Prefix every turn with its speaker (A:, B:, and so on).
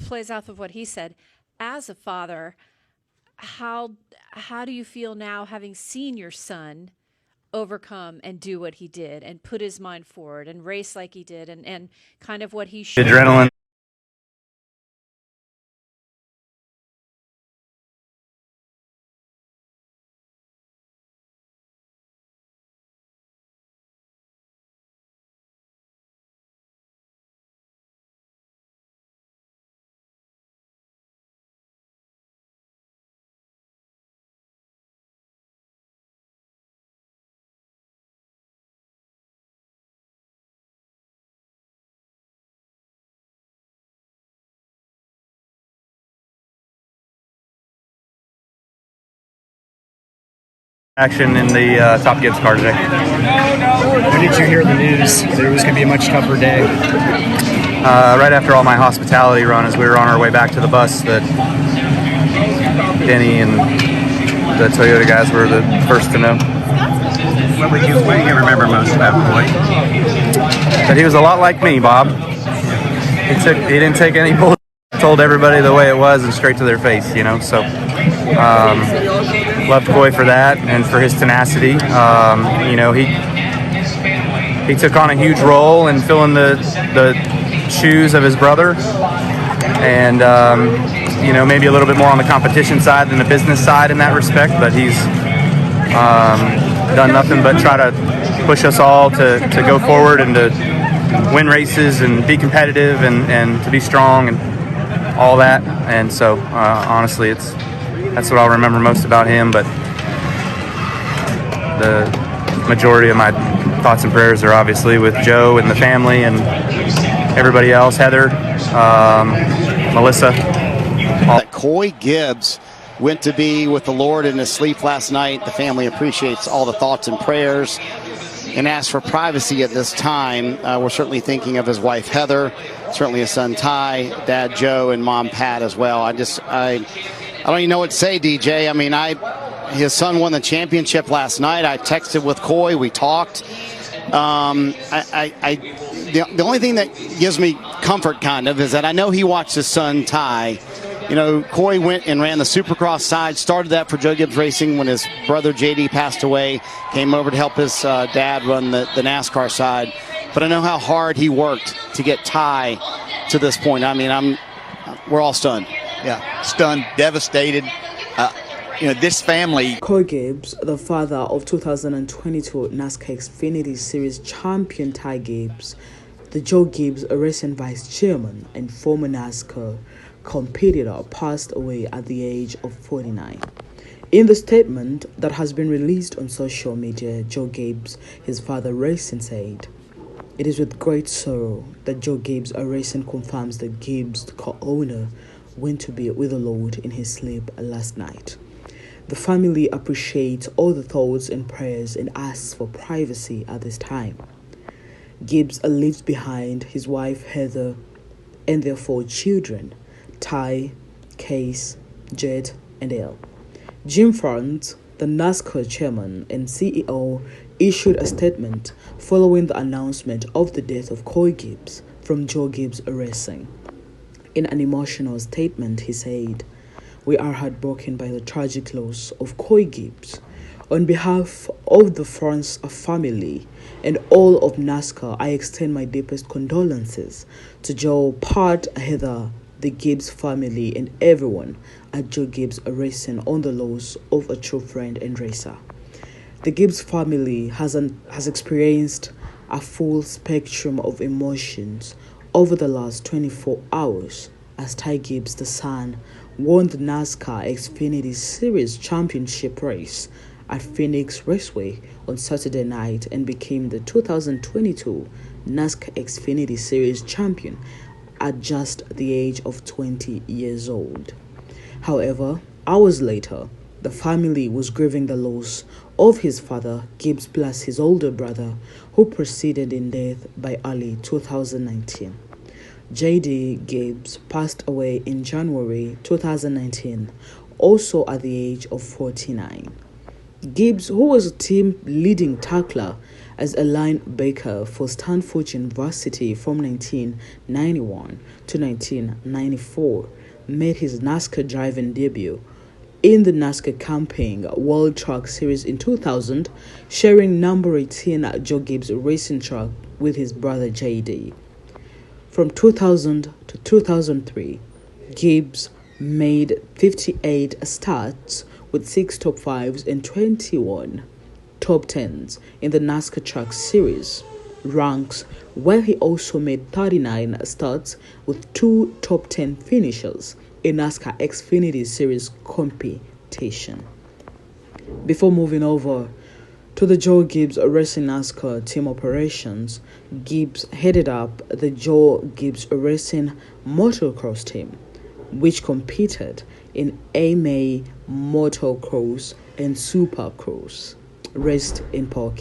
A: plays off of what he said. As a father, how do you feel now, having seen your son overcome and do what he did and put his mind forward and race like he did and kind of what he showed?
B: Adrenaline. Action in the Top Gibbs car today.
C: When did you hear the news that it was going to be a much tougher day?
B: Right after all my hospitality run, as we were on our way back to the bus, that Denny and the Toyota guys were the first to know.
D: What do you remember most about Coy?
B: That he was a lot like me, Bob. He didn't take any bullshit. Told everybody the way it was and straight to their face, you know. So loved Coy for that and for his tenacity. You know, he took on a huge role in filling the shoes of his brother, and you know, maybe a little bit more on the competition side than the business side in that respect. But he's done nothing but try to push us all to go forward and to win races and be competitive and to be strong and all that. And so honestly, that's what I'll remember most about him. But the majority of my thoughts and prayers are obviously with Joe and the family and everybody else, Heather, Melissa.
E: Coy Gibbs went to be with the Lord in his sleep last night. The family appreciates all the thoughts and prayers and asks for privacy at this time. We're certainly thinking of his wife, Heather, certainly his son, Ty, dad, Joe, and mom, Pat, as well. I don't even know what to say, DJ. I mean, his son won the championship last night. I texted with Coy. We talked. The only thing that gives me comfort, kind of, is that I know he watched his son, Ty. You know, Coy went and ran the Supercross side, started that for Joe Gibbs Racing when his brother JD passed away, came over to help his dad run the NASCAR side. But I know how hard he worked to get Ty to this point. I mean, we're all stunned.
D: Yeah, stunned, devastated. You know, this family.
F: Coy Gibbs, the father of 2022 NASCAR Xfinity Series champion Ty Gibbs, the Joe Gibbs Racing vice chairman and former NASCAR competitor, passed away at the age of 49. In the statement that has been released on social media, Joe Gibbs, his father Racing, said, "It is with great sorrow that Joe Gibbs Racing confirms that Gibbs, the co-owner, went to be with the Lord in his sleep last night. The family appreciates all the thoughts and prayers and asks for privacy at this time." Gibbs leaves behind his wife Heather and their 4 children, Ty, Case, Jet, and Elle. Jim Farns, the NASCAR chairman and CEO, issued a statement following the announcement of the death of Coy Gibbs from Joe Gibbs Racing. In an emotional statement, he said, "We are heartbroken by the tragic loss of Coy Gibbs. On behalf of the Farns family and all of NASCAR, I extend my deepest condolences to Joe, Pat, Heather, the Gibbs family, and everyone at Joe Gibbs Racing on the loss of a true friend and racer. The Gibbs family has experienced a full spectrum of emotions over the last 24 hours as Ty Gibbs, the son, won the NASCAR Xfinity Series championship race at Phoenix Raceway on Saturday night and became the 2022 NASCAR Xfinity Series champion at just the age of 20 years old. However, hours later, the family was grieving the loss of his father, Gibbs, plus his older brother, who proceeded in death by early 2019. JD Gibbs passed away in January 2019, also at the age of 49. Gibbs, who was a team leading tackler as a linebacker for Stanford University from 1991 to 1994, made his NASCAR driving debut in the NASCAR Camping World Truck Series in 2000, sharing number 18 Joe Gibbs Racing truck with his brother JD. From 2000 to 2003, Gibbs made 58 starts with 6 top 5s and 21 top 10s in the NASCAR Truck Series ranks, while he also made 39 starts with 2 top 10 finishes in NASCAR Xfinity Series competition. Before moving over to the Joe Gibbs Racing NASCAR team operations, Gibbs headed up the Joe Gibbs Racing motocross team, which competed in AMA motocross and supercross. Rest in pocket.